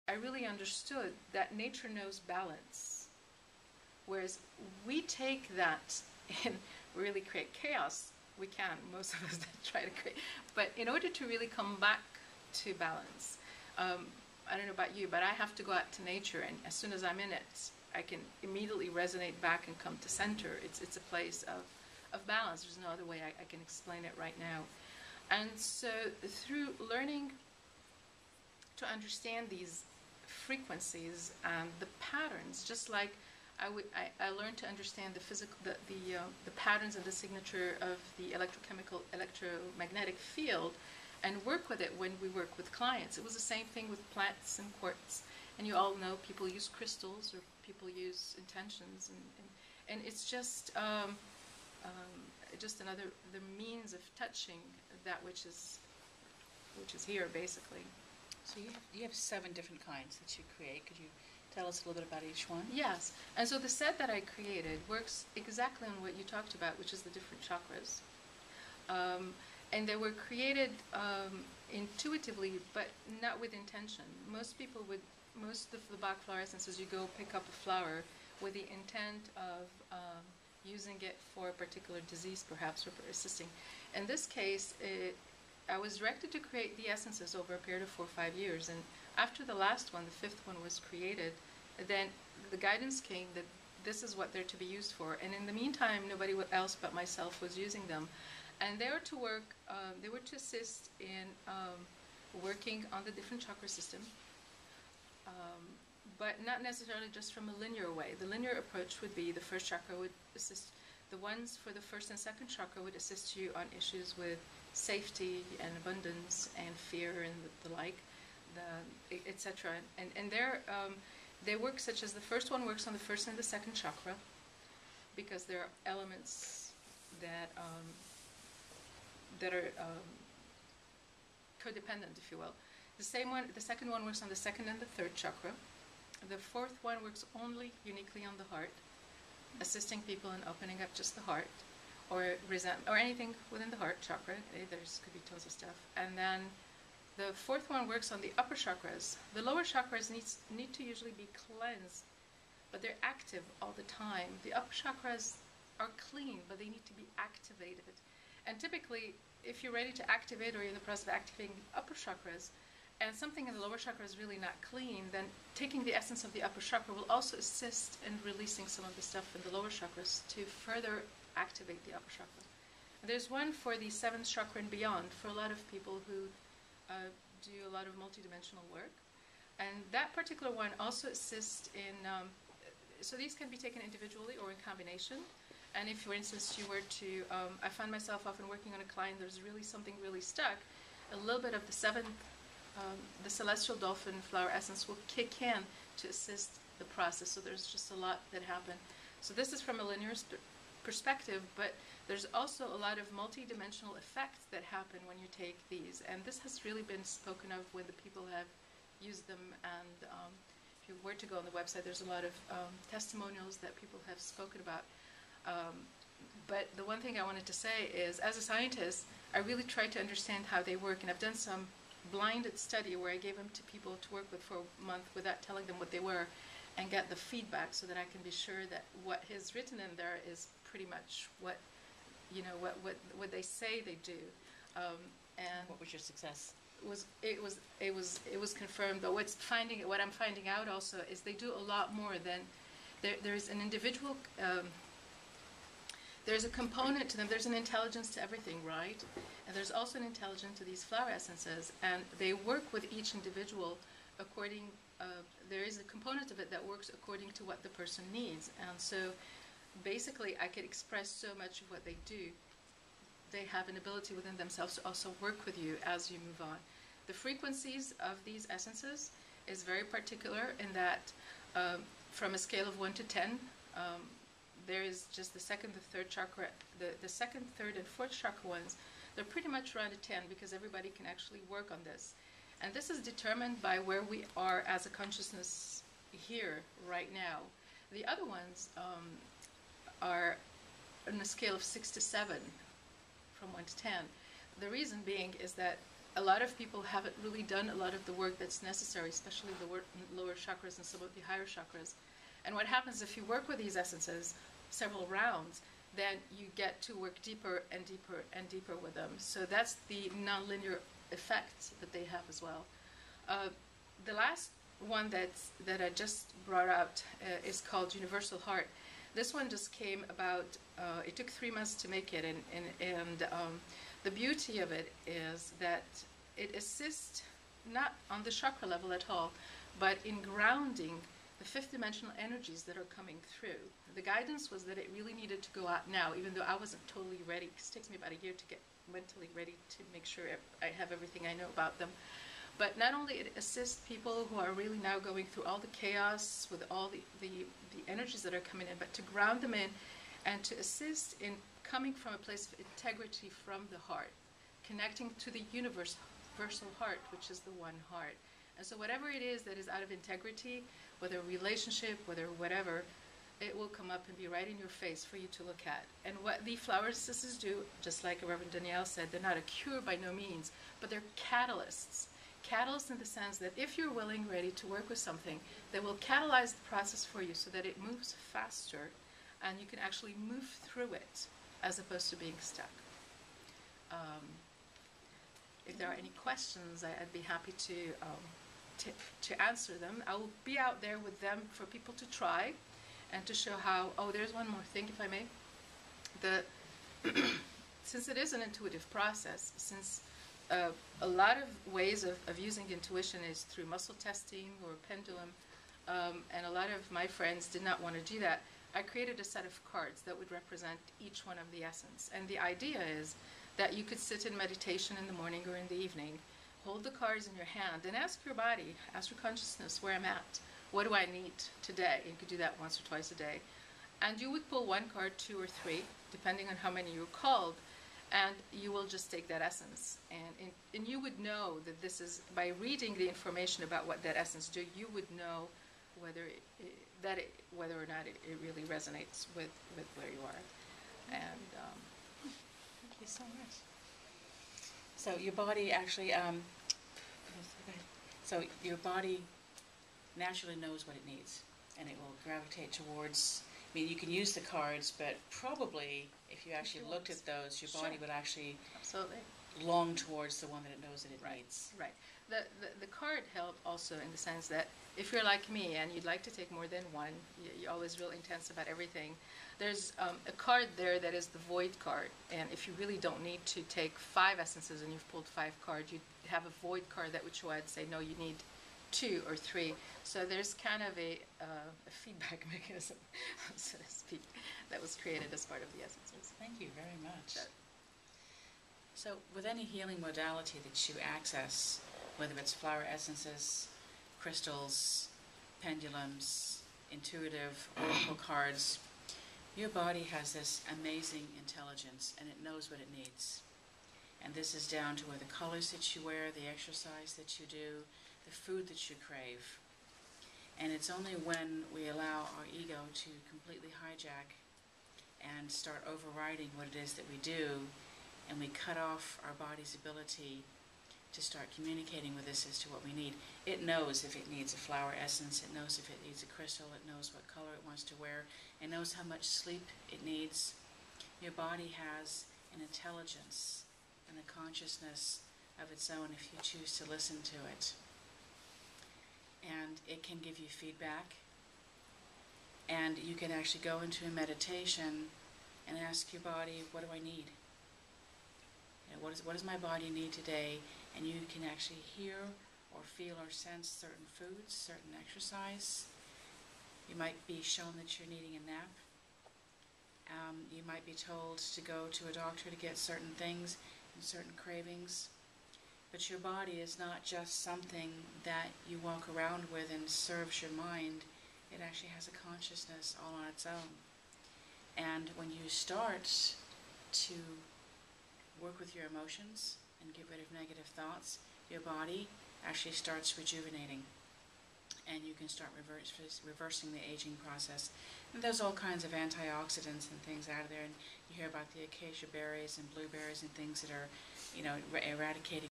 I really understood that nature knows balance. Whereas we take that and really create chaos. We can, most of us try to create. But in order to really come back to balance, I don't know about you, but I have to go out to nature, and as soon as I'm in it, I can immediately resonate back and come to center. It's a place of balance. There's no other way I can explain it right now. And so through learning to understand these frequencies and the patterns, just like I learned to understand the physical, the patterns and the signature of the electrochemical, electromagnetic field, and work with it when we work with clients. It was the same thing with plants and quartz. And you all know people use crystals or people use intentions, and it's just another the means of touching that which is here basically. So you have 7 different kinds that you create. Could you tell us a little bit about each one? Yes, and so the set that I created works exactly on what you talked about, which is the different chakras. And they were created intuitively, but not with intention. Most of the Bach flower essences, you go pick up a flower with the intent of using it for a particular disease, perhaps, or assisting. In this case, I was directed to create the essences over a period of 4 or 5 years, and after the last one, the 5th one, was created, then the guidance came that this is what they're to be used for. And in the meantime, nobody else but myself was using them. And they were to work, they were to assist in working on the different chakra system, but not necessarily just from a linear way. The linear approach would be the first chakra would assist, the ones for the first and second chakra would assist you on issues with safety and abundance and fear and the like, etc. And they work such as the first one works on the first and the second chakra, because there are elements that are codependent, if you will. The second one works on the second and the third chakra. The 4th one works only uniquely on the heart, assisting people in opening up just the heart, or anything within the heart chakra. There's could be tons of stuff. And then the 4th one works on the upper chakras. The lower chakras need to usually be cleansed, but they're active all the time. The upper chakras are clean, but they need to be activated. And typically, if you're ready to activate, or you're in the process of activating the upper chakras, and something in the lower chakra is really not clean, then taking the essence of the upper chakra will also assist in releasing some of the stuff in the lower chakras to further activate the upper chakra. And there's one for the 7th chakra and beyond, for a lot of people who do a lot of multidimensional work. And that particular one also assists in, so these can be taken individually or in combination. And if, for instance, you were to, I find myself often working on a client, there's really something really stuck, a little bit of the 7th, the celestial dolphin flower essence will kick in to assist the process. So there's just a lot that happen. So this is from a linear perspective, but there's also a lot of multi-dimensional effects that happen when you take these. And this has really been spoken of when the people have used them. And if you were to go on the website, there's a lot of testimonials that people have spoken about. But the one thing I wanted to say is, as a scientist, I really tried to understand how they work, and I've done some blinded study where I gave them to people to work with for a month without telling them what they were, and get the feedback so that I can be sure that what is written in there is pretty much what they say they do. And what was your success? It was confirmed. But what I'm finding out also is they do a lot more than there's an individual. There's a component to them. There's an intelligence to everything, right? And there's also an intelligence to these flower essences, and they work with each individual according. There is a component of it that works according to what the person needs, and so basically, I could express so much of what they do. They have an ability within themselves to also work with you as you move on. The frequencies of these essences is very particular in that, from a scale of 1 to 10. There is just the second, the third chakra, the second, third, and fourth chakra ones. They're pretty much around a 10 because everybody can actually work on this. And this is determined by where we are as a consciousness here, right now. The other ones are on a scale of 6 to 7, from 1 to 10. The reason being is that a lot of people haven't really done a lot of the work that's necessary, especially the lower chakras and some of the higher chakras. And what happens if you work with these essences several rounds, then you get to work deeper and deeper and deeper with them. So that's the nonlinear effect that they have as well. The last one that I just brought out is called Universal Heart. This one just came about, it took 3 months to make it, and the beauty of it is that it assists not on the chakra level at all, but in grounding the fifth dimensional energies that are coming through. The guidance was that it really needed to go out now, even though I wasn't totally ready, because it takes me about a year to get mentally ready to make sure I have everything I know about them. But not only it assists people who are really now going through all the chaos with all the energies that are coming in, but to ground them in and to assist in coming from a place of integrity from the heart, connecting to the universal heart, which is the one heart. And so whatever it is that is out of integrity, whether relationship, whether whatever, it will come up and be right in your face for you to look at. And what the flower essences do, just like Reverend Danielle said, they're not a cure by no means, but they're catalysts. Catalysts in the sense that if you're willing, ready to work with something, they will catalyze the process for you so that it moves faster and you can actually move through it as opposed to being stuck. If there are any questions, I'd be happy to answer them. I will be out there with them for people to try and to show how. Oh, there's one more thing, if I may. Since it is an intuitive process, since a lot of ways of using intuition is through muscle testing or pendulum, and a lot of my friends did not want to do that, I created a set of cards that would represent each one of the essence. And the idea is that you could sit in meditation in the morning or in the evening, hold the cards in your hand, and ask your body, ask your consciousness where I'm at. What do I need today? You could do that once or twice a day. And you would pull one card, 2 or 3, depending on how many you called, and you will just take that essence. And you would know that this is, by reading the information about what that essence do, you would know whether or not it really resonates with where you are. And thank you so much. So your body actually, so your body naturally knows what it needs, and it will gravitate towards. I mean, you can use the cards, but probably if you actually looked at those, your body would actually absolutely long towards the one that it knows that it needs. Right. The card help also in the sense that if you're like me and you'd like to take more than one, you're always real intense about everything. There's a card there that is the void card, and if you really don't need to take 5 essences and you've pulled 5 cards, you have a void card that would show I'd say no, you need 2 or 3. So there's kind of a feedback mechanism, so to speak, that was created as part of the essences. Thank you very much. So with any healing modality that you access, whether it's flower essences, crystals, pendulums, intuitive oracle cards, your body has this amazing intelligence, and it knows what it needs. And this is down to where the colors that you wear, the exercise that you do, the food that you crave. And it's only when we allow our ego to completely hijack and start overriding what it is that we do, and we cut off our body's ability to start communicating with us as to what we need. It knows if it needs a flower essence, it knows if it needs a crystal, it knows what color it wants to wear, it knows how much sleep it needs. Your body has an intelligence and a consciousness of its own if you choose to listen to it. And it can give you feedback, and you can actually go into a meditation and ask your body, what do I need? What does my body need today? And you can actually hear or feel or sense certain foods, certain exercise. You might be shown that you're needing a nap. You might be told to go to a doctor to get certain things and certain cravings. But your body is not just something that you walk around with and serves your mind. It actually has a consciousness all on its own. And when you start to work with your emotions and get rid of negative thoughts, your body actually starts rejuvenating, and you can start reversing the aging process. And there's all kinds of antioxidants and things out of there, and you hear about the acacia berries and blueberries and things that are, eradicating